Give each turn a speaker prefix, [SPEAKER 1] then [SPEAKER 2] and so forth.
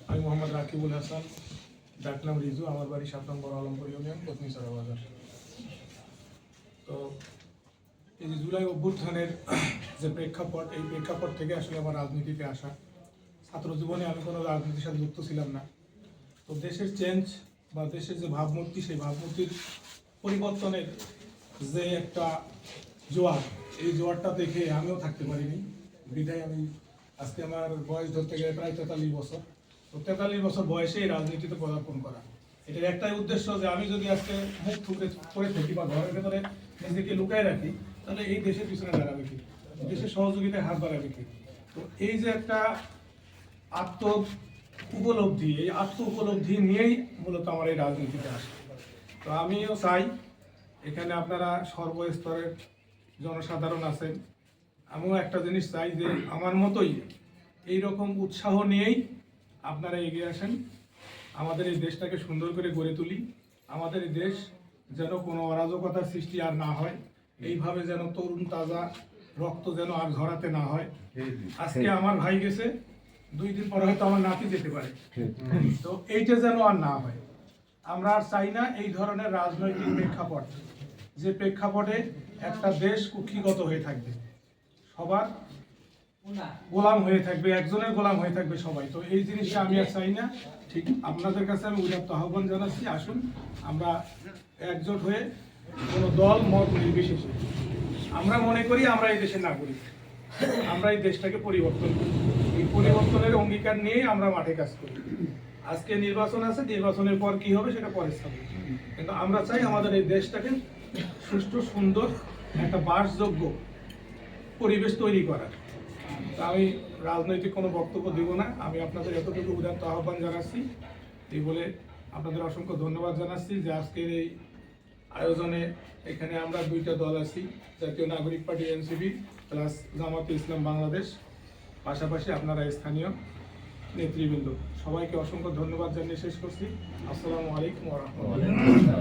[SPEAKER 1] আমি মোহাম্মদ রাকিবুল হাসান, ডাকনাম রিজু। আমার বাড়ি 7 নম্বর আলমপুর ইউনিয়ন, পত্নীচড়া বাজার। তো এই যে জুলাই অভ্যুত্থানের যে প্রেক্ষাপট, এই প্রেক্ষাপট থেকে আসলে আমার রাজনীতিতে আসা। ছাত্র জীবনে আমি কোনো রাজনীতির সাথে যুক্ত ছিলাম না। তো দেশের চেঞ্জ বা দেশের যে ভাবমূর্তি, সেই ভাবমূর্তির পরিবর্তনের যে একটা জোয়ার, এই জোয়ারটা দেখে আমিও থাকতে পারিনি। বিধায় আমি আজকে আমার বয়স ধরতে গেলে প্রায় 43 বছর। তো 43 বছর বয়সে এই রাজনীতিতে পদার্পণ করা, এটার একটাই উদ্দেশ্য যে আমি যদি আজকে মুখ থুবড়ে পড়ে থাকি বা ঘরের ভেতরে নিজেকে লুকায় রাখি, তাহলে এই দেশের পিছনে দাঁড়াবে কি, দেশের সহযোগিতায় হাত বাড়াবে কি। তো এই যে একটা আত্ম উপলব্ধি, এই আত্ম উপলব্ধি নিয়েই মূলত আমার এই রাজনীতিতে আসে। তো আমিও চাই এখানে আপনারা সর্বস্তরের জনসাধারণ আছেন, আমিও একটা জিনিস চাই যে আমার মতোই এইরকম উৎসাহ নিয়েই আপনারা এগিয়ে আসেন। আমাদের এই দেশটাকে সুন্দর করে গড়ে তুলি। আমাদের এই দেশ যেন কোনো অরাজকতার সৃষ্টি আর না হয়, এইভাবে যেন তরুণ তাজা রক্ত যেন আর ঝরাতে না হয়। আজকে আমার ভাই গেছে, 2 দিন পরে হয়তো আমার নাতি যেতে পারে। তো এইটা যেন আর না হয়। আমরা আর চাই না এই ধরনের রাজনৈতিক প্রেক্ষাপট, যে প্রেক্ষাপটে একটা দেশ কুক্ষিগত হয়ে থাকবে, সবার গোলাম হয়ে থাকবে, একজনের গোলাম হয়ে থাকবে সবাই। তো এই জিনিসটা আমি আর চাই না। ঠিক আপনাদের কাছে আমি উদাত্ত আহ্বান জানাচ্ছি, আসুন আমরা একজোট হয়ে কোনো দল মত নির্বিশেষে, আমরা মনে করি আমরা এই দেশের নাগরিক, আমরা এই দেশটাকে পরিবর্তন করি। এই পরিবর্তনের অঙ্গীকার নিয়েই আমরা মাঠে কাজ করি। আজকে নির্বাচন আছে, নির্বাচনের পর কি হবে সেটা পরে থাকবে, কিন্তু আমরা চাই আমাদের এই দেশটাকে সুষ্ঠু সুন্দর একটা বাসযোগ্য পরিবেশ তৈরি করার। তা আমি রাজনৈতিক কোনো বক্তব্য দেব না, আমি আপনাদের এতটুকু উদাত্ত আহ্বান জানাচ্ছি। এই বলে আপনাদের অসংখ্য ধন্যবাদ জানাচ্ছি যে আজকের এই আয়োজনে এখানে আমরা 2টা দল আছি, জাতীয় নাগরিক পার্টি এনসিপি প্লাস জামাতে ইসলাম বাংলাদেশ, পাশাপাশি আপনারা স্থানীয় নেতৃবৃন্দ। সবাইকে অসংখ্য ধন্যবাদ জানিয়ে শেষ করছি। আসসালামু আলাইকুম ওয়া রাহমাতুল্লাহ।